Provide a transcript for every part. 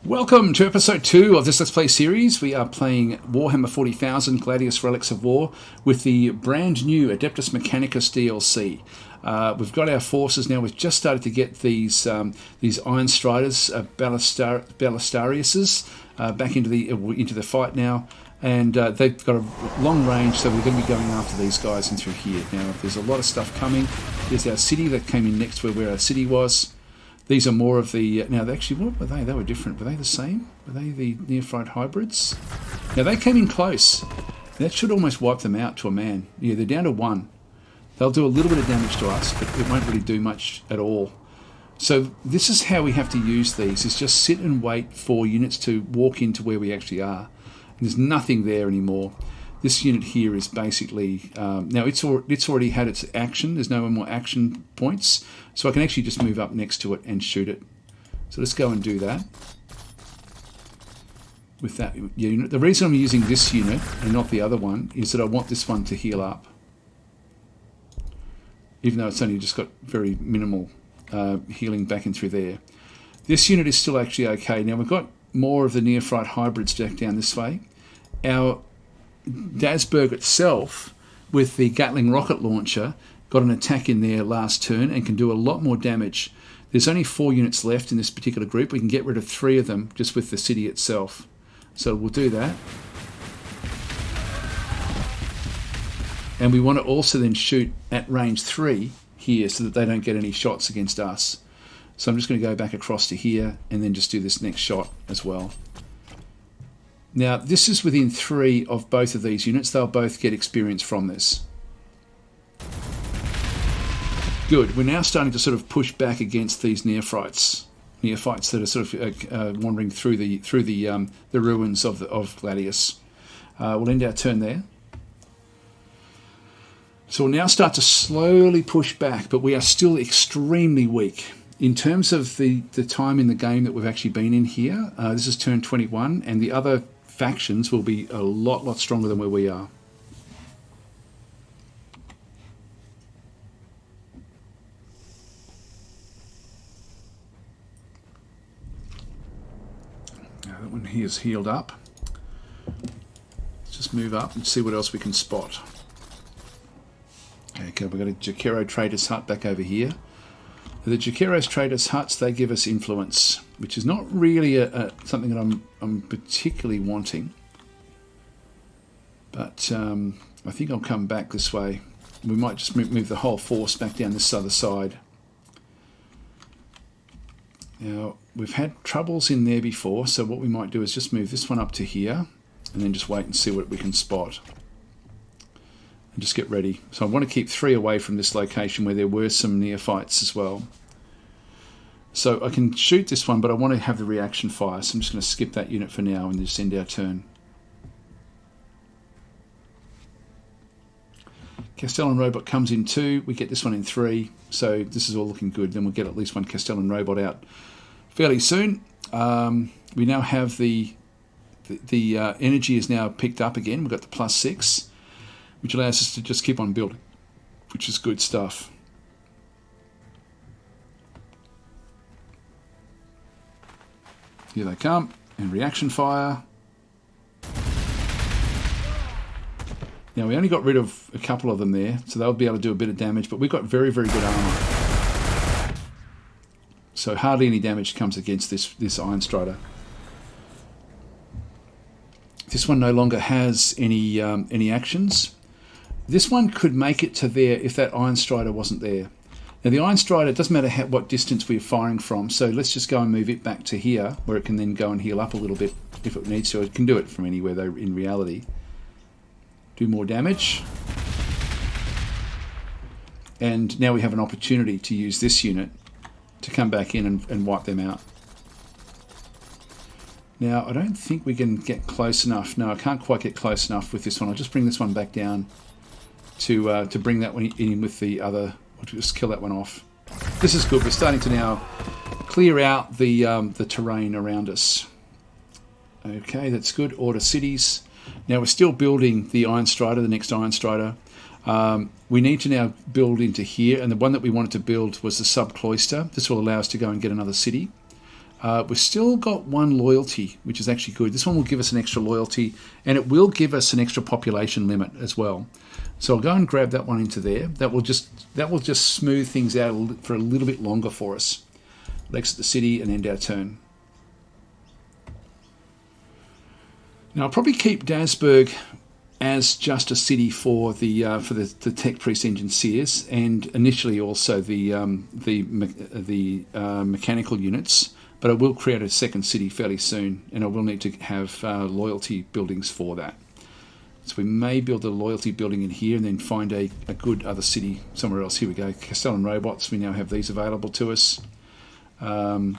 Welcome to episode 2 of this Let's Play series. We are playing Warhammer 40,000 Gladius Relics of War with the brand new Adeptus Mechanicus DLC. We've got our forces now. We've just started to get these Iron Striders, Ballistariuses, back into the fight now. And they've got a long range, so we're going to be going after these guys in through here. Now, there's a lot of stuff coming. There's our city that came in next to where our city was. These are more of the... Now, actually, what were they? They were different. Were they the same? Were they the neophyte hybrids? Now, they came in close. That should almost wipe them out to a man. Yeah, they're down to 1. They'll do a little bit of damage to us, but it won't really do much at all. So this is how we have to use these, is just sit and wait for units to walk into where we actually are. And there's nothing there anymore. This unit here is basically... now, it's already had its action. There's no more action points. So I can actually just move up next to it and shoot it. So let's go and do that. With that unit. The reason I'm using this unit and not the other one is that I want this one to heal up. Even though it's only just got very minimal healing back in through there. This unit is still actually okay. Now we've got more of the neophyte hybrids down this way. Our Dasberg itself, with the Gatling rocket launcher, got an attack in there last turn and can do a lot more damage. There's only 4 units left in this particular group. We can get rid of 3 of them just with the city itself. So we'll do that. And we want to also then shoot at range 3 here so that they don't get any shots against us. So I'm just going to go back across to here and then just do this next shot as well. Now, this is within 3 of both of these units. They'll both get experience from this. Good. We're now starting to sort of push back against these neophytes that are sort of wandering through the ruins of Gladius. We'll end our turn there. So we'll now start to slowly push back, but we are still extremely weak. In terms of the time in the game that we've actually been in here, this is turn 21, and the other factions will be a lot stronger than where we are. Now that one here is healed up. Let's just move up and see what else we can spot. Okay, we've got a Jakero Trader's Hut back over here. The Jakeros Trader's Huts, they give us influence, which is not really something that I'm particularly wanting. But I think I'll come back this way. We might just move the whole force back down this other side. Now, we've had troubles in there before, so what we might do is just move this one up to here, and then just wait and see what we can spot. And just get ready. So I want to keep 3 away from this location where there were some neophytes as well. So I can shoot this one, but I want to have the reaction fire, so I'm just going to skip that unit for now and just end our turn. Castellan Robot comes in 2. We get this one in 3. So this is all looking good. Then we'll get at least one Castellan Robot out fairly soon. We now have the energy is now picked up again. We've got the +6, which allows us to just keep on building, which is good stuff. Here they come, and reaction fire. Now, we only got rid of a couple of them there, so they'll be able to do a bit of damage, but we've got very good armor. So hardly any damage comes against this Iron Strider. This one no longer has any actions. This one could make it to there if that Iron Strider wasn't there. Now, the Iron Strider, it doesn't matter what distance we're firing from, so let's just go and move it back to here, where it can then go and heal up a little bit if it needs to. It can do it from anywhere, though, in reality. Do more damage. And now we have an opportunity to use this unit to come back in and wipe them out. Now, I don't think we can get close enough. No, I can't quite get close enough with this one. I'll just bring this one back down to bring that one in with the other. We'll just kill that one off. This is good. We're starting to now clear out the terrain around us. Okay, that's good. Order cities. Now, we're still building the Iron Strider, the next Iron Strider. We need to now build into here, and the one that we wanted to build was the sub-cloister. This will allow us to go and get another city. We've still got one loyalty, which is actually good. This one will give us an extra loyalty, and it will give us an extra population limit as well. So I'll go and grab that one into there. That will just smooth things out for a little bit longer for us. We'll exit the city and end our turn. Now I'll probably keep Dasburg as just a city for the Tech Priest Engine Seers, and initially also the mechanical units. But I will create a second city fairly soon, and I will need to have loyalty buildings for that. So we may build a loyalty building in here and then find a good other city somewhere else. Here we go, Castellan Robots. We now have these available to us. Now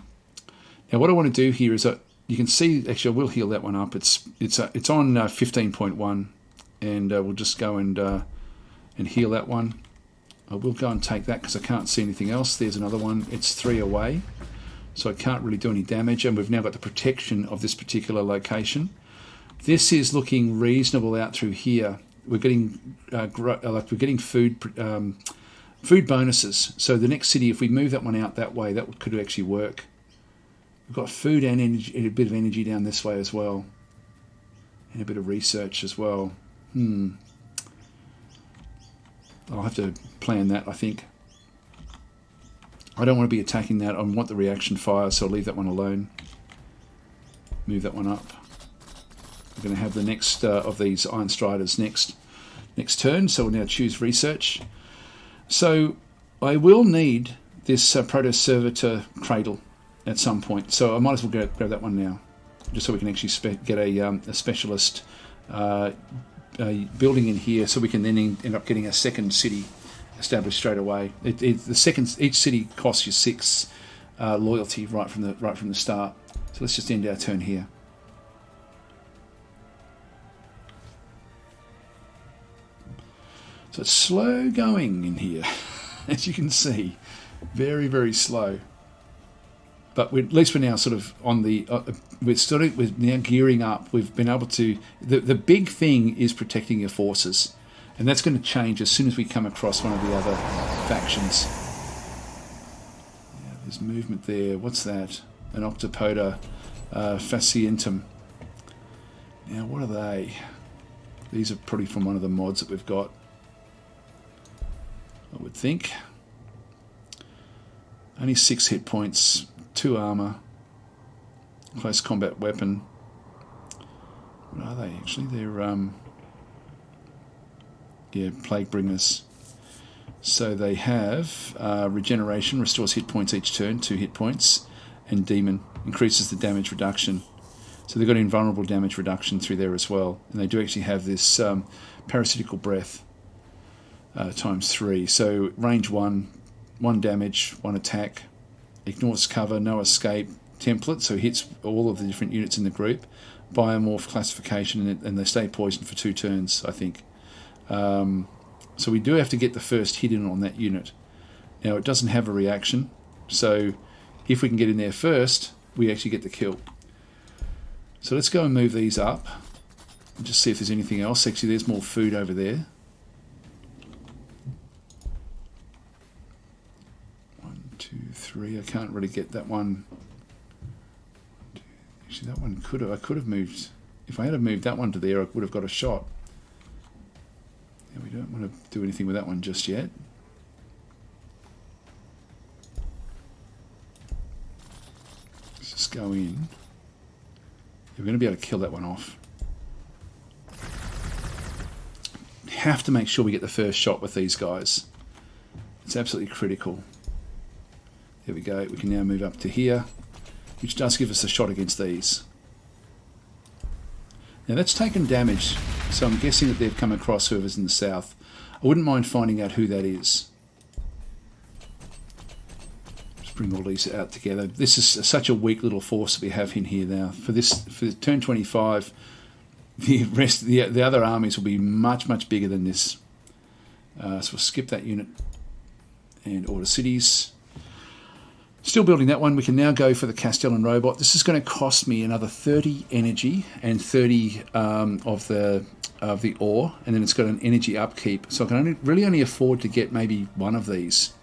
what I want to do here is you can see, actually I will heal that one up. It's on 15.1, and we'll just go and heal that one. I will go and take that because I can't see anything else. There's another one. It's 3 away. So I can't really do any damage, and we've now got the protection of this particular location. This is looking reasonable out through here. We're getting food bonuses. So the next city, if we move that one out that way, that could actually work. We've got food and energy, and a bit of energy down this way as well, and a bit of research as well. I'll have to plan that, I think. I don't want to be attacking that. I want the reaction fire, so I'll leave that one alone. Move that one up. We're going to have the next of these Iron Striders next turn, so we'll now choose research. So I will need this Proto-Servitor Cradle at some point, so I might as well grab that one now, just so we can actually get a specialist building in here, so we can then end up getting a second city established straight away. Each city costs you 6 loyalty right from the start. So let's just end our turn here. So it's slow going in here, as you can see, very, very slow. But at least we're now sort of on the. We're now gearing up. We've been able to. The big thing is protecting your forces. And that's going to change as soon as we come across one of the other factions. Yeah, there's movement there. What's that? An Octopoda Facientum. Now, what are they? These are probably from one of the mods that we've got, I would think. Only 6 hit points, 2 armor, close combat weapon. What are they actually? They're Plague Bringers. So they have regeneration, restores hit points each turn, 2 hit points, and Demon, increases the damage reduction. So they've got invulnerable damage reduction through there as well. And they do actually have this parasitical breath times 3. So range 1, 1 damage, 1 attack, ignores cover, no escape template, so hits all of the different units in the group, biomorph classification, and they stay poisoned for 2 turns, I think. So we do have to get the first hit in on that unit. Now it doesn't have a reaction, so if we can get in there first, we actually get the kill. So let's go and move these up and just see if there's anything else. Actually, there's more food over there. 1, 2, 3. I can't really get that one. Actually, that one I could have moved. If I had moved that one to there, I would have got a shot. We don't want to do anything with that one just yet. Let's just go in. We're going to be able to kill that one off. Have to make sure we get the first shot with these guys. It's absolutely critical. There we go. We can now move up to here, which does give us a shot against these. Now that's taken damage, so I'm guessing that they've come across whoever's in the south. I wouldn't mind finding out who that is. Just bring all these out together. This is such a weak little force that we have in here now. For turn 25, the other armies will be much, much bigger than this. So we'll skip that unit and order cities. Still building that one. We can now go for the Castellan robot. This is going to cost me another 30 energy and 30 of the ore, and then it's got an energy upkeep. So I can really only afford to get maybe one of these,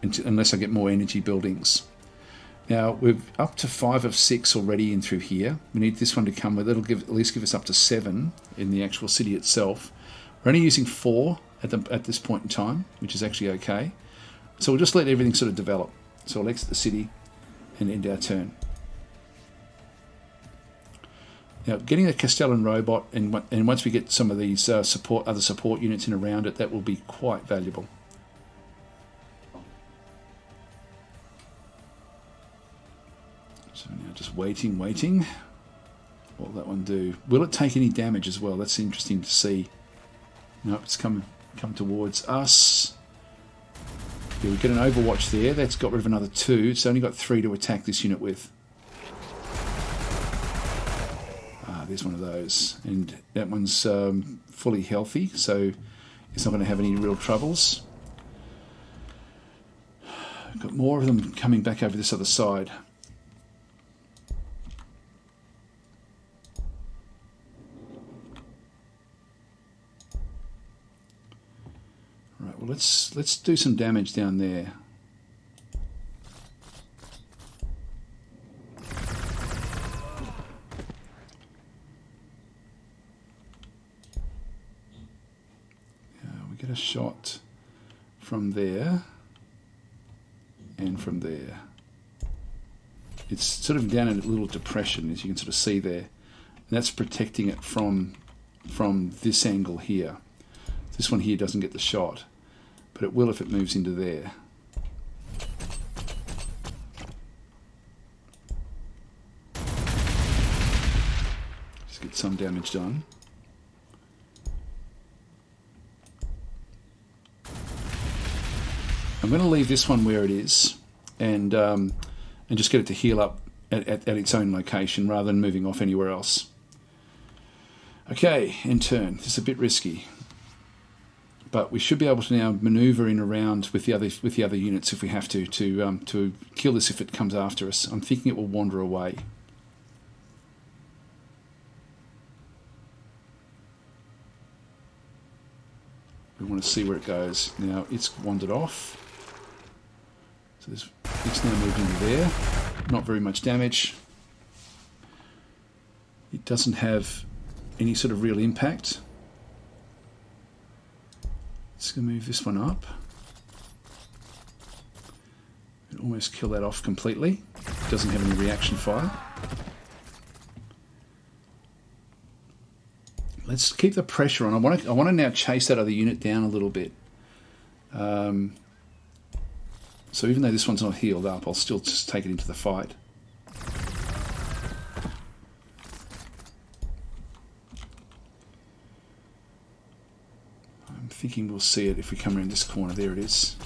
unless I get more energy buildings. Now we're up to 5 of 6 already in through here. We need this one to come with. It'll at least give us up to 7 in the actual city itself. We're only using 4 at this point in time, which is actually okay. So we'll just let everything sort of develop. So we'll exit the city and end our turn. Now, getting a Castellan robot, and once we get some of these other support units in around it, that will be quite valuable. So now just waiting. What will that one do? Will it take any damage as well? That's interesting to see. Nope, it's come towards us. Yeah, we get an Overwatch there. That's got rid of another 2. It's only got 3 to attack this unit with. There's one of those, and that one's fully healthy, so it's not going to have any real troubles. Got more of them coming back over this other side. Right, well let's do some damage down there. Get a shot from there and from there. It's sort of down in a little depression, as you can sort of see there. And that's protecting it from this angle here. This one here doesn't get the shot, but it will if it moves into there. Just get some damage done. I'm going to leave this one where it is, and just get it to heal up at its own location rather than moving off anywhere else. Okay, end turn. This is a bit risky, but we should be able to now manoeuvre in around with the other units if we have to kill this if it comes after us. I'm thinking it will wander away. We want to see where it goes. Now it's wandered off. So it's now moved into there. Not very much damage. It doesn't have any sort of real impact. It's going to move this one up. It almost kill that off completely. It doesn't have any reaction fire. Let's keep the pressure on. I want to now chase that other unit down a little bit. So even though this one's not healed up, I'll still just take it into the fight. I'm thinking we'll see it if we come around this corner. There it is.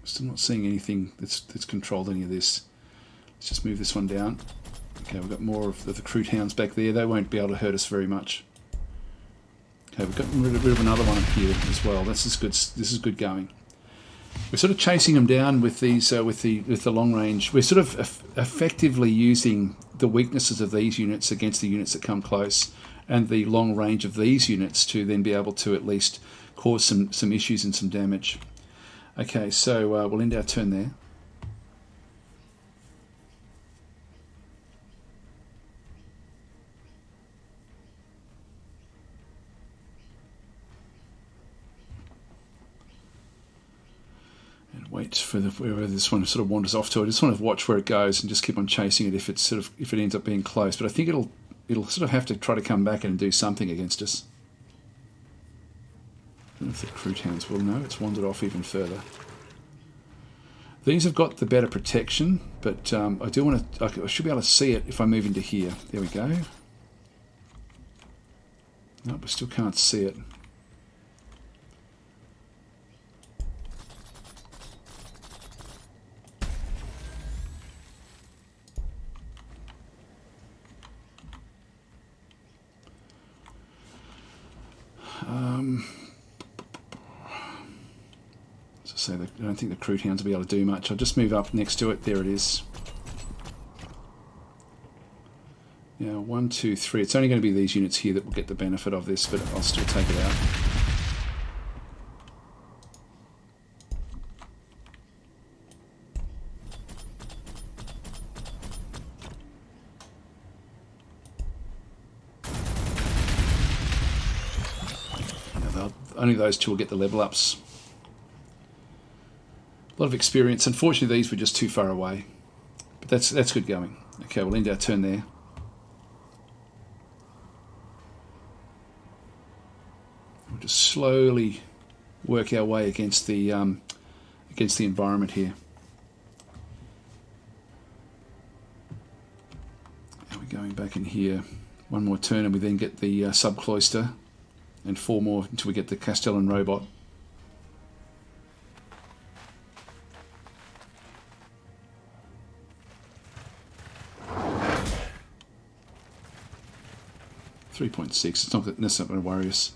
Still not seeing anything that's controlled any of this. Let's just move this one down. Okay, we've got more of the Crude Hounds back there. They won't be able to hurt us very much. Okay, we've got rid of another one up here as well. This is good. This is good going. We're sort of chasing them down with these with the long range. We're sort of effectively using the weaknesses of these units against the units that come close, and the long range of these units to then be able to at least cause some issues and some damage. Okay, so we'll end our turn there. And wait for wherever this one sort of wanders off to. I just want to watch where it goes and just keep on chasing it if it ends up being close. But I think it'll sort of have to try to come back and do something against us. I don't know if the Crude Hounds will. No, it's wandered off even further. These have got the better protection, but I do want to. I should be able to see it if I move into here. There we go. Nope, I still can't see it. So I don't think the Crude Hounds will be able to do much. I'll just move up next to it. There it is. Now, 1, 2, 3. It's only going to be these units here that will get the benefit of this, but I'll still take it out. Only those two will get the level ups. A lot of experience. Unfortunately, these were just too far away. But that's good going. Okay, we'll end our turn there. We'll just slowly work our way against the environment here. And we're going back in here. One more turn, and we then get the sub-cloister. And 4 more until we get the Castellan robot. $3.6. It's not going to worry us.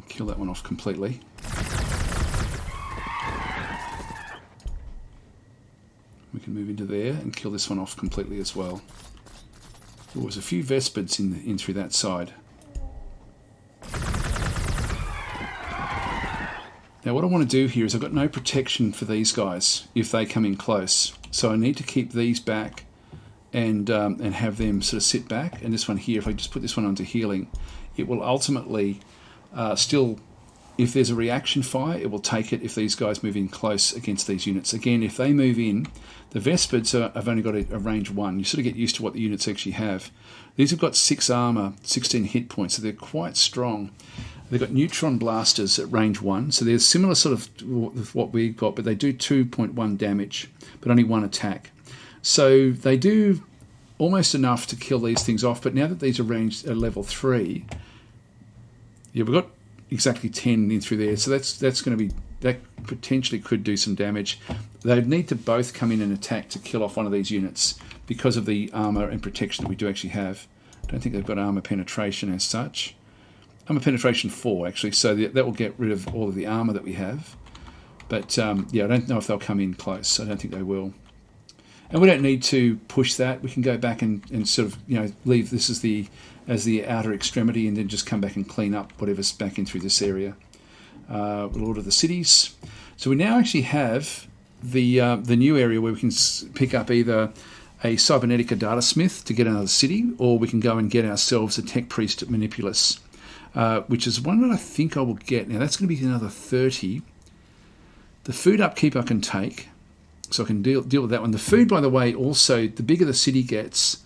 Kill that one off completely. We can move into there and kill this one off completely as well. There was a few Vespids in through that side. Now what I want to do here is I've got no protection for these guys if they come in close. So I need to keep these back and have them sort of sit back. And this one here, if I just put this one onto healing, it will ultimately still, if there's a reaction fire, it will take it if these guys move in close against these units. Again, if they move in, the Vespids have only got a range 1. You sort of get used to what the units actually have. These have got 6 armor, 16 hit points, so they're quite strong. They've got neutron blasters at range 1, so they're similar sort of what we've got, but they do 2.1 damage, but only 1 attack. So they do almost enough to kill these things off, but now that these are ranged at level 3, yeah, we've got exactly 10 in through there, so that's going to be, that potentially could do some damage. They'd need to both come in and attack to kill off one of these units because of the armor and protection that we do actually have. I don't think they've got armor penetration as such. Armor penetration 4 actually, so that will get rid of all of the armor that we have. But yeah, I don't know if they'll come in close. I don't think they will. And we don't need to push that. We can go back and sort of, you know, leave this as the outer extremity and then just come back and clean up whatever's back in through this area. We'll order the cities. So we now actually have the new area where we can pick up either a Cybernetica data smith to get another city, or we can go and get ourselves a tech priest at Manipulus, which is one that I think I will get. Now that's going to be another 30. The food upkeep I can take, so I can deal with that one. The food, by the way, also, the bigger the city gets,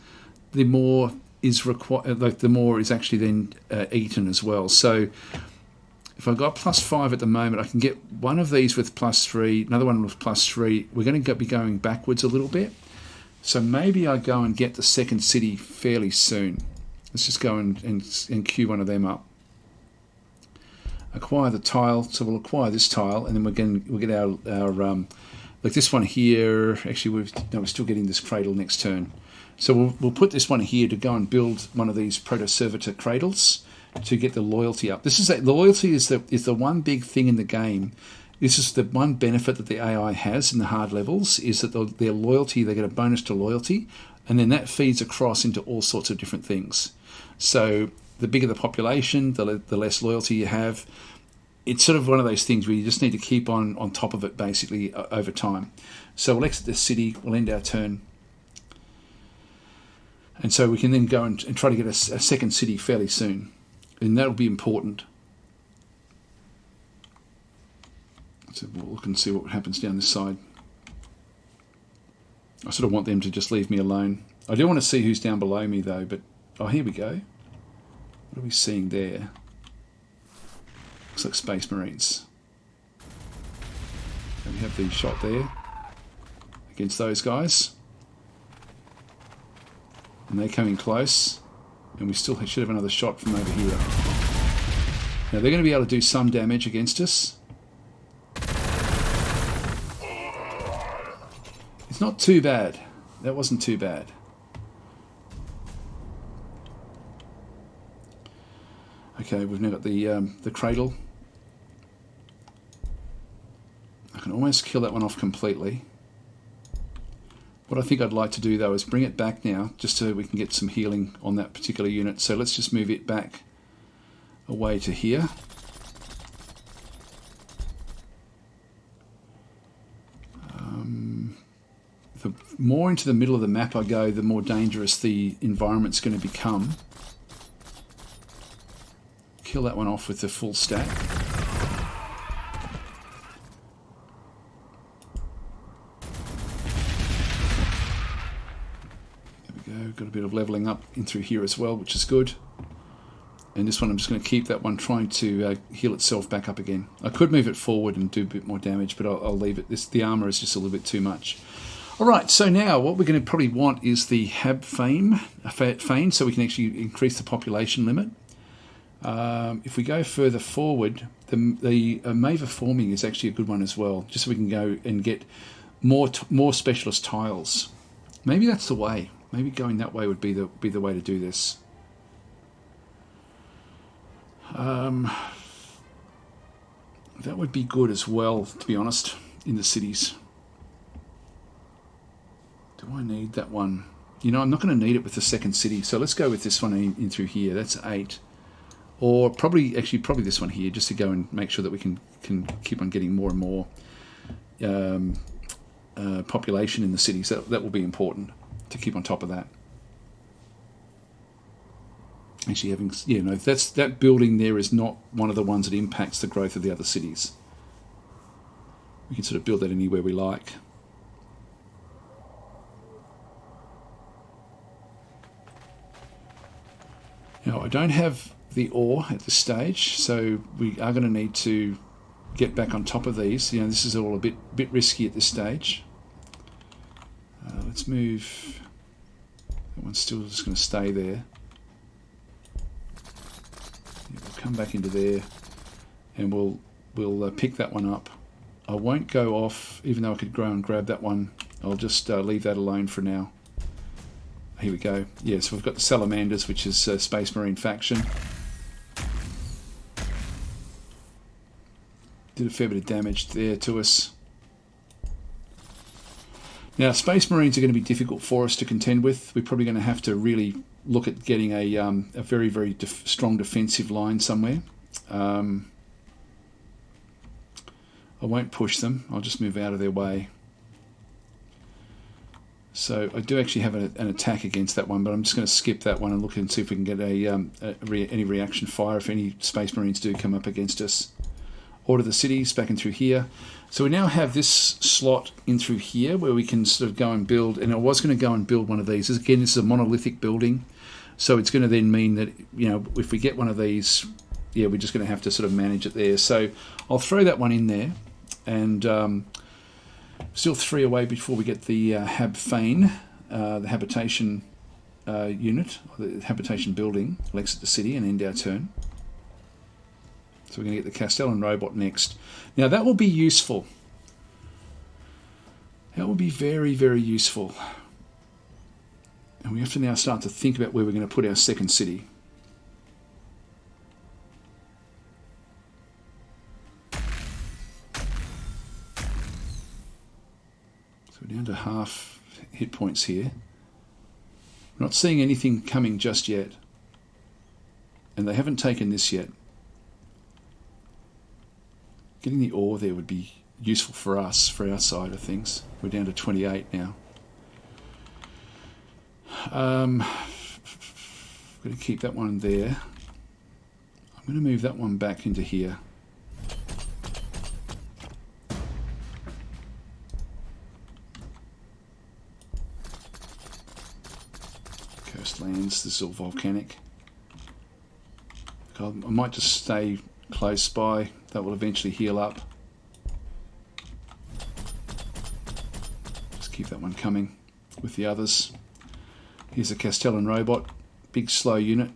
the more is required. Like the more is actually then eaten as well. So if I've got +5 at the moment, I can get one of these with +3, another one with +3. We're going to be going backwards a little bit. So maybe I go and get the second city fairly soon. Let's just go and queue one of them up. Acquire the tile. So we'll acquire this tile, and then we'll get our like this one here. Actually, we're still getting this cradle next turn. So we'll put this one here to go and build one of these proto-servitor cradles to get the loyalty up. The loyalty is the one big thing in the game. This is the one benefit that the AI has in the hard levels, is that their loyalty, they get a bonus to loyalty, and then that feeds across into all sorts of different things. So the bigger the population, the less loyalty you have. It's sort of one of those things where you just need to keep on top of it basically over time. So we'll exit this city, we'll end our turn. And so we can then go and try to get a second city fairly soon. And that'll be important. So we'll look and see what happens down this side. I sort of want them to just leave me alone. I do want to see who's down below me though, but oh, here we go. What are we seeing there? Looks like Space Marines. And we have the shot there against those guys. And they come in close. And we still should have another shot from over here. Now they're going to be able to do some damage against us. It's not too bad. That wasn't too bad. Okay, we've now got the cradle. I can almost kill that one off completely. What I think I'd like to do though is bring it back now, just so we can get some healing on that particular unit. So let's just move it back away to here. The more into the middle of the map I go, the more dangerous the environment's going to become. Kill that one off with the full stack. Got a bit of leveling up in through here as well, which is good. And this one, I'm just going to keep that one trying to heal itself back up again. I could move it forward and do a bit more damage, but I'll leave it. The armor is just a little bit too much. All right, so now what we're going to probably want is the Hab Fane, so we can actually increase the population limit. If we go further forward, the Maver Forming is actually a good one as well, just so we can go and get more specialist tiles. Maybe that's the way. Maybe going that way would be the way to do this. That would be good as well, to be honest, in the cities. Do I need that one? You know, I'm not going to need it with the second city, so let's go with this one in through here. That's 8. Or probably this one here, just to go and make sure that we can keep on getting more and more population in the cities. That will be important to keep on top of that. Actually having, you know, that building there is not one of the ones that impacts the growth of the other cities. We can sort of build that anywhere we like. Now, I don't have the ore at this stage, so we are going to need to get back on top of these. You know, this is all a bit risky at this stage. Let's move. That one's still just going to stay there. Yeah, we'll come back into there, and we'll pick that one up. I won't go off, even though I could go and grab that one. I'll just leave that alone for now. Here we go. Yeah, so we've got the Salamanders, which is Space Marine faction. Did a fair bit of damage there to us. Now, Space Marines are going to be difficult for us to contend with. We're probably going to have to really look at getting a very, very strong defensive line somewhere. I won't push them. I'll just move out of their way. So I do actually have an attack against that one, but I'm just going to skip that one and look and see if we can get any reaction fire if any Space Marines do come up against us. Order the cities back in through here. So we now have this slot in through here where we can sort of go and build, and I was going to go and build one of these. Again, this is a monolithic building, so it's going to then mean that, you know, if we get one of these, yeah, we're just going to have to sort of manage it there. So I'll throw that one in there, and still 3 away before we get the Hab Fane, the habitation unit, or the habitation building. We'll exit the city and end our turn. So we're going to get the Castellan robot next. Now that will be useful. That will be very, very useful. And we have to now start to think about where we're going to put our second city. So we're down to half hit points here. We're not seeing anything coming just yet. And they haven't taken this yet. Getting the ore there would be useful for us, for our side of things. We're down to 28 now. I'm going to keep that one there. I'm going to move that one back into here. Coastlands, this is all volcanic. I might just stay close by. That will eventually heal up. Just keep that one coming with the others. Here's a Castellan robot, big slow unit.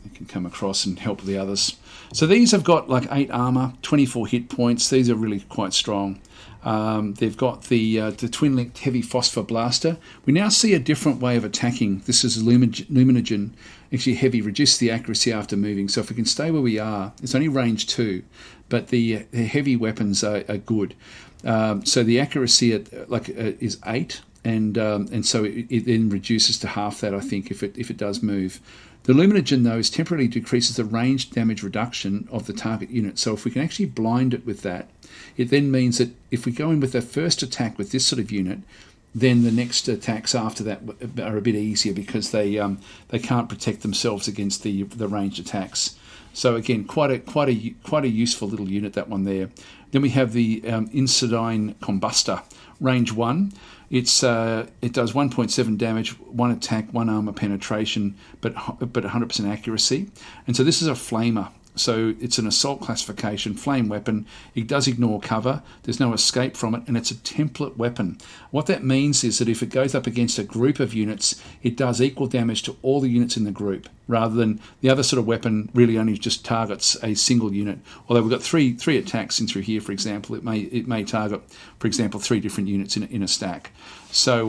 You can come across and help the others. So these have got like 8 armor, 24 hit points. These are really quite strong. They've got the twin-linked heavy phosphor blaster. We now see a different way of attacking. This is luminogen. Actually, heavy reduces the accuracy after moving. So if we can stay where we are, it's only range 2, but the heavy weapons are good. So the accuracy is 8, and so it then reduces to half that, I think, if it does move. The luminogen, though, is temporarily decreases the range damage reduction of the target unit. So if we can actually blind it with that, it then means that if we go in with the first attack with this sort of unit, then the next attacks after that are a bit easier because they can't protect themselves against the ranged attacks. So again, quite a useful little unit, that one there. Then we have the Incidine Combustor, range 1. It does 1.7 damage, 1 attack, 1 armor penetration, but 100% accuracy. And so this is a flamer. So it's an assault classification, flame weapon. It does ignore cover. There's no escape from it, and it's a template weapon. What that means is that if it goes up against a group of units, it does equal damage to all the units in the group, rather than the other sort of weapon really only just targets a single unit. Although we've got three attacks in through here, for example, it may target, for example, 3 different units in a stack. So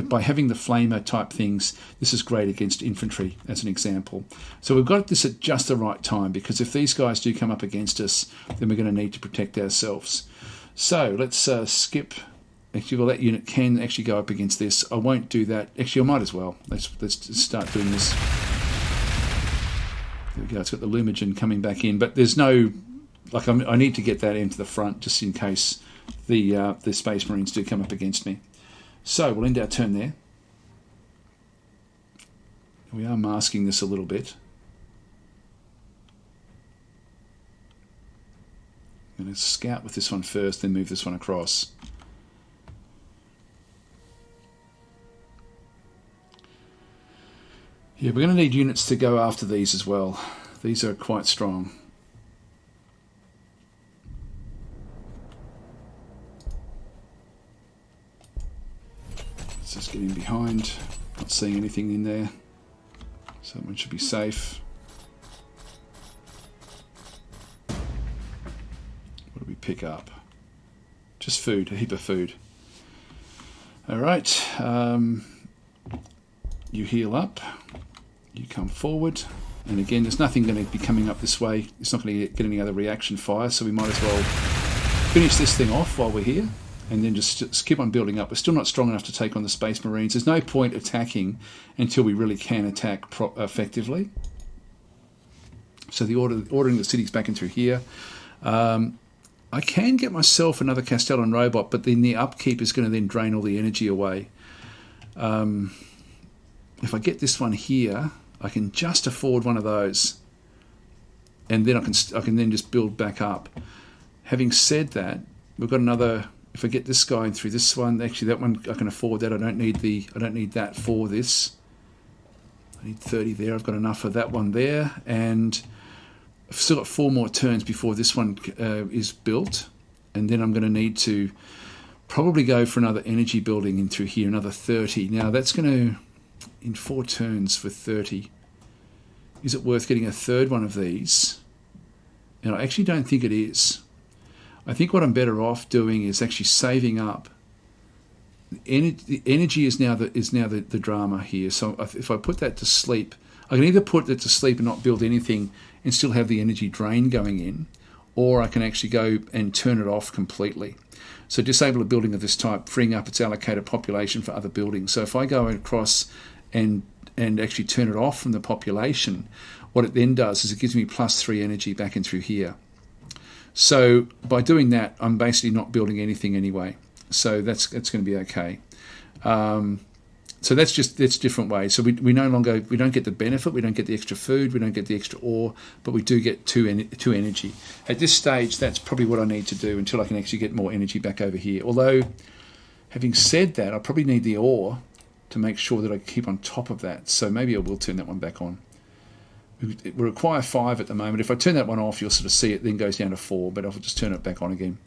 by having the flamer type things, this is great against infantry, as an example. So we've got this at just the right time, because if these guys do come up against us, then we're going to need to protect ourselves. So let's skip. Actually, well, that unit can actually go up against this. I won't do that. Actually, I might as well. Let's start doing this. There we go. It's got the Lumigen coming back in, but there's no, I need to get that into the front just in case the Space Marines do come up against me. So we'll end our turn there. We are masking this a little bit. I'm going to scout with this one first, then move this one across. Yeah, we're going to need units to go after these as well. These are quite strong. Let's just get in behind. Not seeing anything in there. So that one should be safe. What do we pick up? Just food, a heap of food. Alright. You heal up. You come forward. And again, there's nothing going to be coming up this way. It's not going to get any other reaction fire, so we might as well finish this thing off while we're here. And then just keep on building up. We're still not strong enough to take on the Space Marines. There's no point attacking until we really can attack effectively. So the ordering the cities back in through here. I can get myself another Castellan robot, but then the upkeep is going to then drain all the energy away. If I get this one here, I can just afford one of those, and then I can then just build back up. Having said that, we've got another. If I get this guy in through this one, actually that one I can afford that. I don't need that for this. I need 30 there. I've got enough of that one there, and I've still got 4 more turns before this one is built, and then I'm going to need to probably go for another energy building in through here, another 30. Now that's going to, in 4 turns for 30. Is it worth getting a third one of these? And I actually don't think it is. I think what I'm better off doing is actually saving up. The energy is now the drama here. So if I put that to sleep, I can either put it to sleep and not build anything and still have the energy drain going in, or I can actually go and turn it off completely. So disable a building of this type, freeing up its allocated population for other buildings. So if I go across and actually turn it off from the population, what it then does is it gives me +3 energy back in through here. So by doing that, I'm basically not building anything anyway. So that's going to be okay. So that's different ways. So we don't get the benefit, we don't get the extra food, we don't get the extra ore, but we do get 2 energy. At this stage, that's probably what I need to do until I can actually get more energy back over here. Although, having said that, I probably need the ore to make sure that I keep on top of that. So maybe I will turn that one back on. We require 5 at the moment. If I turn that one off, you'll sort of see it then goes down to 4, but I'll just turn it back on again.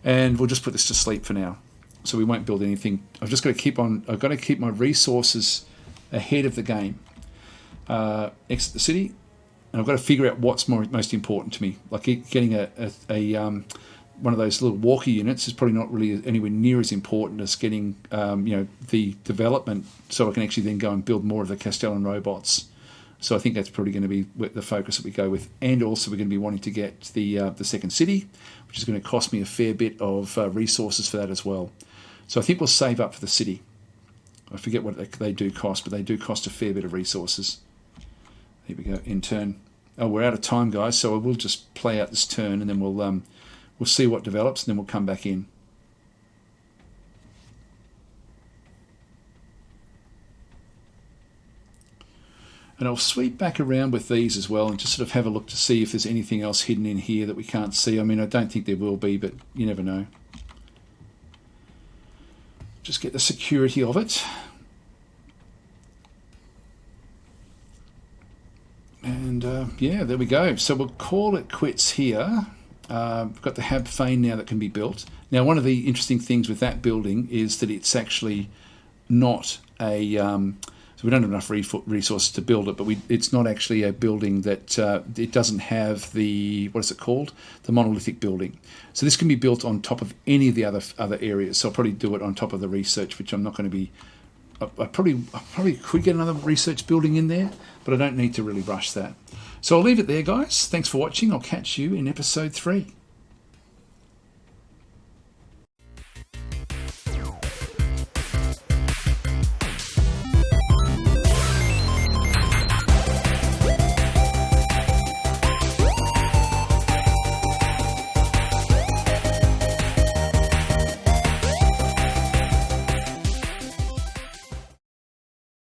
And we'll just put this to sleep for now. So we won't build anything. I've got to keep my resources ahead of the game. Exit the city. and I've got to figure out what's most important to me. Like getting a one of those little walker units is probably not really anywhere near as important as getting the development, so I can actually then go and build more of the Castellan robots. So I think that's probably going to be the focus that we go with. And also we're going to be wanting to get the second city, which is going to cost me a fair bit of resources for that as well. So I think we'll save up for the city. I forget what they do cost, but they do cost a fair bit of resources. Here we go, in turn. Oh, we're out of time, guys, so I will just play out this turn, and then we'll see what develops, and then we'll come back in. And I'll sweep back around with these as well and just sort of have a look to see if there's anything else hidden in here that we can't see. I mean, I don't think there will be, but you never know. Just get the security of it. And yeah, there we go. So we'll call it quits here. We've got the Hab Fane now that can be built. Now, one of the interesting things with that building is that it's actually not a... so we don't have enough resources to build it, but it's not actually a building that... it doesn't have the... what is it called? The monolithic building. So this can be built on top of any of the other areas. So I'll probably do it on top of the research, which I'm not going to be... I probably could get another research building in there, but I don't need to really rush that. So I'll leave it there, guys. Thanks for watching. I'll catch you in episode 3.